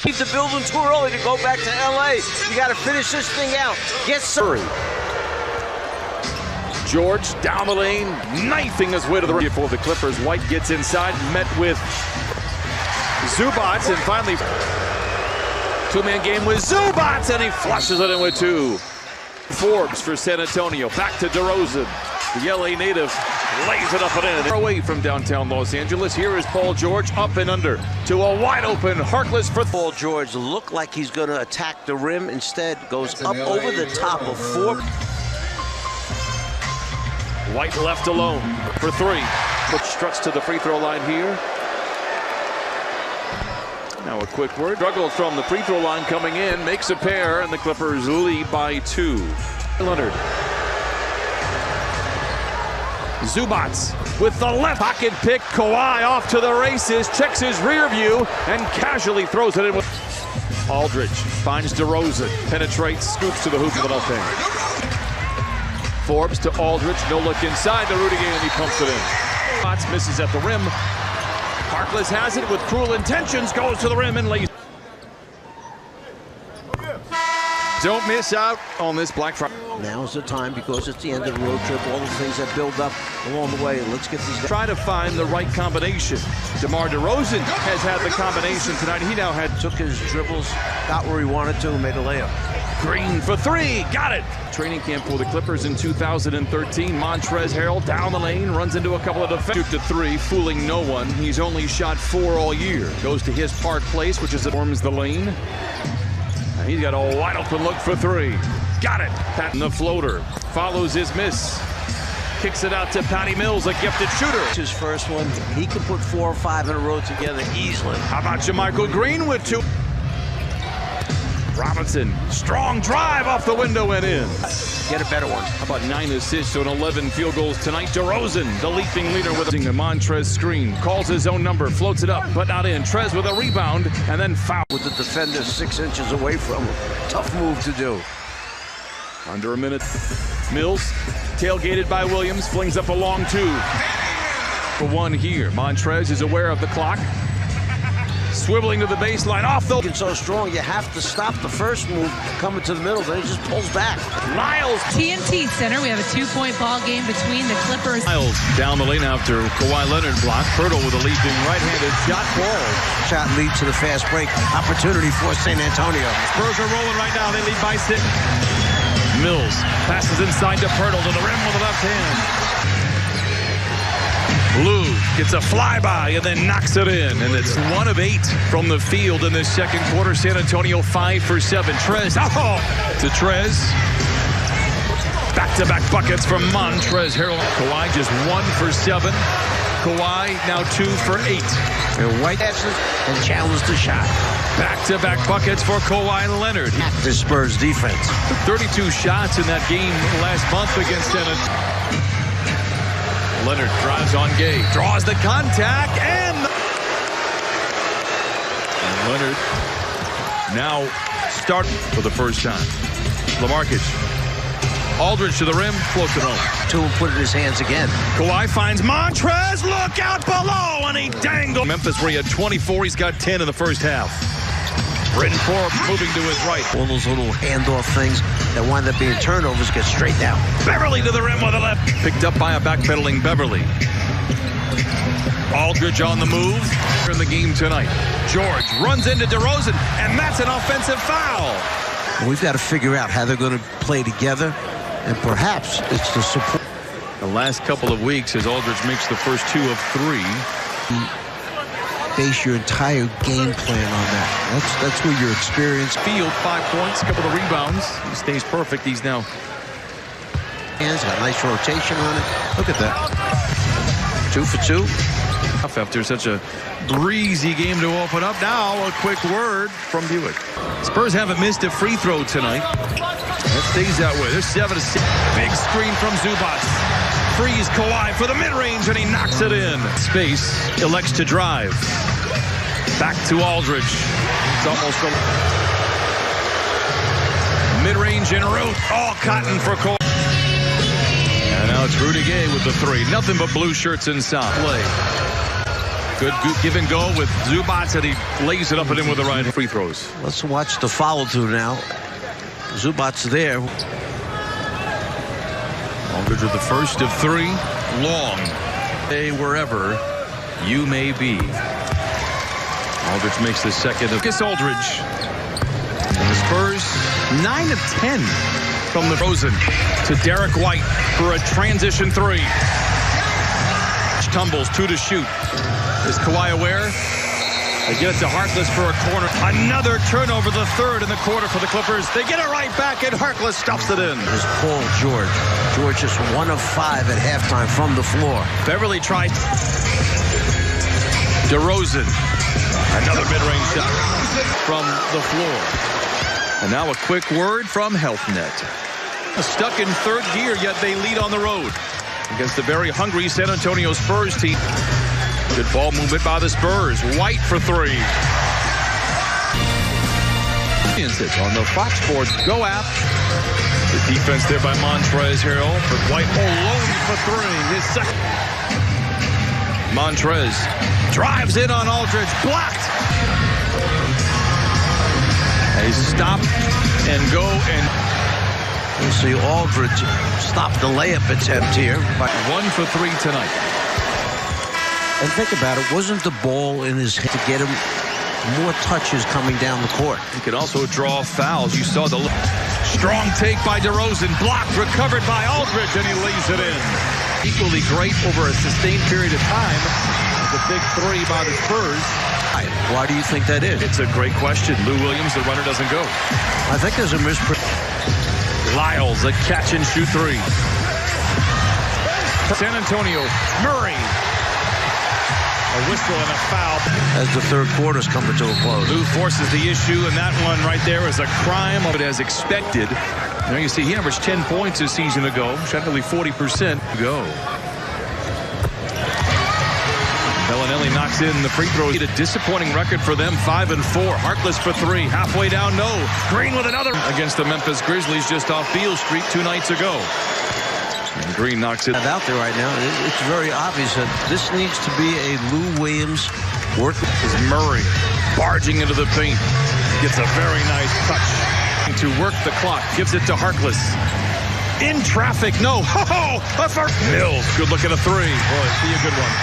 Keep the building too early to go back to LA. You got to finish this thing out. Get some. George down the lane, knifing his way to the rim for the Clippers. White gets inside, met with Zubac, and finally two-man game with Zubac, and he flushes it in with two. Forbes for San Antonio, back to DeRozan. The LA native lays it up and in. Away from downtown Los Angeles, here is Paul George, up and under to a wide-open Harkless for Paul George looked like he's going to attack the rim. Instead, goes up over the top of Forbes. White left alone for three. But struts to the free throw line here. Now a quick word. Struggles from the free throw line coming in. Makes a pair, and the Clippers lead by 2. Leonard. Zubac with the left pocket pick. Kawhi off to the races. Checks his rear view and casually throws it in with Aldridge. Finds DeRozan. Penetrates. Scoops to the hoop with the left hand. Forbes to Aldridge, no look inside the Rudy, and he pumps it in. Spots misses at the rim. Harkless has it with cruel intentions, goes to the rim and lays. Don't miss out on this Black Friday. Now's the time, because it's the end of the road trip. All the things that build up along the way. Let's get these guys. Try to find the right combination. DeMar DeRozan has had the combination tonight. He now took his dribbles, got where he wanted to, and made a layup. Green for three, got it. Training camp for the Clippers in 2013. Montrezl Harrell down the lane, runs into a couple of defenders. Shoot to three, fooling no one. He's only shot 4 all year. Goes to his Park Place, which is forms the lane. And he's got a wide open look for three. Got it. Patting the floater, follows his miss. Kicks it out to Patty Mills, a gifted shooter. His first one, he can put 4 or 5 in a row together easily. How about JaMychal Green with 2? Robinson, strong drive off the window and in. Get a better one. How about 9 assists on 11 field goals tonight? DeRozan, the leaping leader with a Montrez screen. Calls his own number, floats it up, but not in. Trez with a rebound, and then foul. With the defender 6 inches away from him. Tough move to do. Under a minute. Mills, tailgated by Williams, flings up a long 2. For 1 here. Montrez is aware of the clock. Swiveling to the baseline, off the... So strong, you have to stop the first move coming to the middle, then he just pulls back. Lyles. TNT Center, we have a 2-point ball game between the Clippers. Lyles down the lane after Kawhi Leonard block. Hurdle with a leaping right-handed shot ball. Shot leads to the fast break. Opportunity for San Antonio. Spurs are rolling right now. They lead by 6. Mills passes inside to Pirtle to the rim with the left hand. Lou gets a flyby and then knocks it in, and it's 1 of 8 from the field in this second quarter. San Antonio 5 for 7. Trez to Trez. Back-to-back buckets from Montrezl Harrell. Kawhi just 1 for 7. Kawhi now 2 for 8. And White and challenged the shot. Back-to-back buckets for Kawhi Leonard. The Spurs defense. 32 shots in that game last month against San Antonio. Leonard drives on Gay, draws the contact, and Leonard now start for the first time. LaMarcus. Aldridge to the rim, floats it home. Two put it in his hands again. Kawhi finds Montrez, look out below, and he dangled. Memphis, where he had 24, he's got 10 in the first half. Britton Forbes moving to his right. All those little handoff things that wind up being turnovers get straight down. Beverly to the rim with the left. Picked up by a backpedaling Beverly. Aldridge on the move in the game tonight. George runs into DeRozan, and that's an offensive foul. We've got to figure out how they're going to play together, and perhaps it's the support. The last couple of weeks, as Aldridge makes the first 2 of 3. Base your entire game plan on that. That's where your experience. Field 5 points, a couple of rebounds. He stays perfect. He's now. Hands got a nice rotation on it. Look at that. 2 for 2. After such a breezy game to open up, now a quick word from Buick. Spurs haven't missed a free throw tonight. That stays that way. They're 7 to 6. Big screen from Zubac. Frees Kawhi for the mid-range, and he knocks it in. Space, elects to drive. Back to Aldridge. It's almost a mid-range en route. All cotton for Kawhi. And now it's Rudy Gay with the 3. Nothing but blue shirts inside. Play. Good give and go with Zubac, and he lays it up and in with the right free throws. Let's watch the follow through now. Zubac's there. Aldridge with the first of three. Long. Stay wherever you may be. Aldridge makes the second of Marcus Aldridge. And the Spurs 9 of 10 from the Rosen to Derek White for a transition three. Tumbles, 2 to shoot. Is Kawhi aware? They get it to Harkless for a corner. Another turnover, the third in the quarter for the Clippers. They get it right back, and Harkless stuffs it in. There's Paul George. George just 1 of 5 at halftime from the floor. Beverly tried. DeRozan. Another mid-range shot from the floor. And now a quick word from HealthNet. Stuck in third gear, yet they lead on the road against the very hungry San Antonio Spurs team. Good ball movement by the Spurs. White for three. On the Fox Sports Go app. The defense there by Montrezl Harrell. But White alone for three. His second. Montrez drives in on Aldridge. Blocked. They stop and go and You see Aldridge stop the layup attempt here. 1 for 3 tonight. And think about it, wasn't the ball in his head to get him more touches coming down the court? He could also draw fouls. You saw the strong take by DeRozan, blocked, recovered by Aldridge, and he lays it in. Equally great over a sustained period of time. The big three by the Spurs. Why do you think that is? It's a great question. Lou Williams, the runner, doesn't go. I think there's a Lyles, a catch and shoot three. San Antonio, Murray. A whistle and a foul. As the third quarter's coming to a close. Lou forces the issue, and that one right there is a crime of it as expected. Now you see he averaged 10 points a season ago. Shot nearly 40% to go. Bellinelli knocks in the free throws. A disappointing record for them, 5 and 4. Harkless for three. Halfway down, no. Green with another against the Memphis Grizzlies just off Beale Street 2 nights ago. And Green knocks it out there right now. It's very obvious that this needs to be a Lou Williams work. Is Murray barging into the paint. Gets a very nice touch to work the clock. Gives it to Harkless. In traffic, no. Ho-ho! Mills, good look at a three. Boy, see a good one.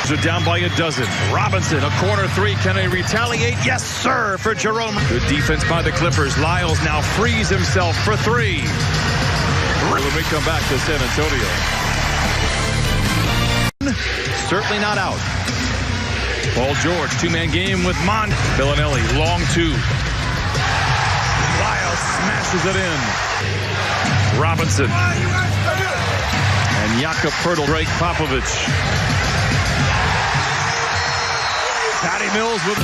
They're down by a dozen. Robinson, a corner three. Can they retaliate? Yes, sir, for Jerome. Good defense by the Clippers. Lyles now frees himself for three. When we come back to San Antonio. Certainly not out. Paul George, two-man game with Bellinelli, long two. Lyles smashes it in. Robinson. And Jakob Poeltl, Drake Popovich. Patty Mills with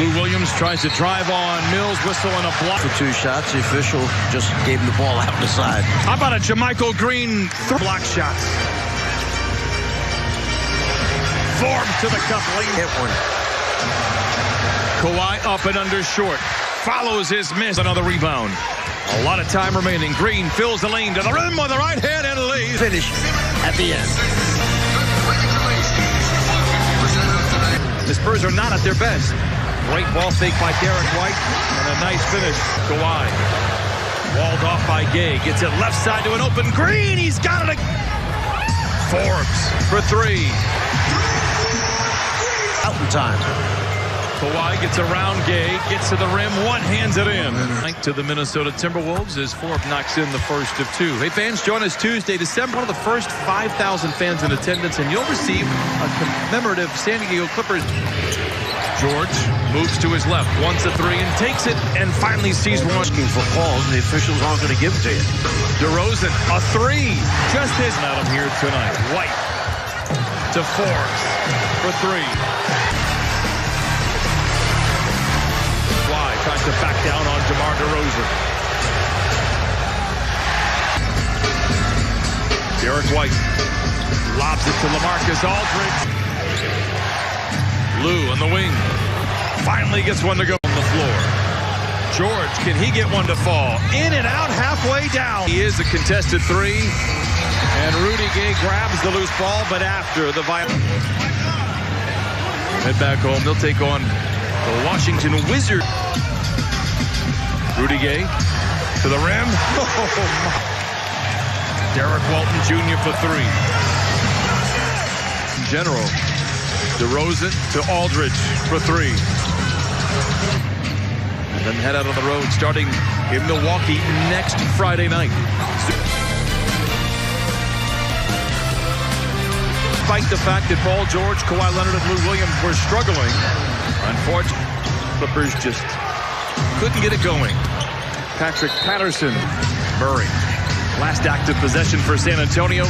Lou Williams tries to drive on Mills, whistle and a block. For 2 shots, the official just gave him the ball out the side. How about a JaMychal Green block shots? Forbes to the cup lane. Hit one. Kawhi up and under short. Follows his miss. Another rebound. A lot of time remaining. Green fills the lane to the rim with the right hand and lays. Finish at the end. The Spurs are not at their best. Great ball fake by Derek White and a nice finish. Kawhi walled off by Gay. Gets it left side to an open Green. He's got it. Forbes for three. Out in time. Kawhi gets around Gay, gets to the rim, one-hands it in. To the Minnesota Timberwolves as Forbes knocks in the first of 2. Hey, fans, join us Tuesday, December. One of the first 5,000 fans in attendance, and you'll receive a commemorative San Diego Clippers. George moves to his left, wants a three, and takes it, and finally sees one. Asking for calls, the officials aren't going to give it to you. DeRozan, a three. Just his out here tonight. White to Forbes for three. Tries to back down on DeMar DeRozan. Derek White lobs it to LaMarcus Aldridge. Lou on the wing. Finally gets one to go on the floor. George, can he get one to fall? In and out, halfway down. He is a contested three. And Rudy Gay grabs the loose ball, but after the violence. Head back home. They'll take on the Washington Wizards. Rudy Gay to the rim. Derek Walton Jr. for three. In general, DeRozan to Aldridge for three. And then head out on the road starting in Milwaukee next Friday night. Despite the fact that Paul George, Kawhi Leonard, and Lou Williams were struggling, unfortunately, Clippers just couldn't get it going. Patrick Patterson, Murray. Last active possession for San Antonio.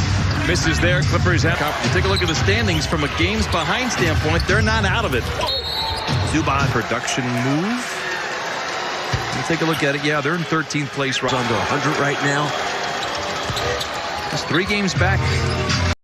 Misses there. Clippers have. Take a look at the standings from a games behind standpoint. They're not out of it. Zubac production move. Let's take a look at it. Yeah, they're in 13th place. Right under 100 right now. Just 3 games back.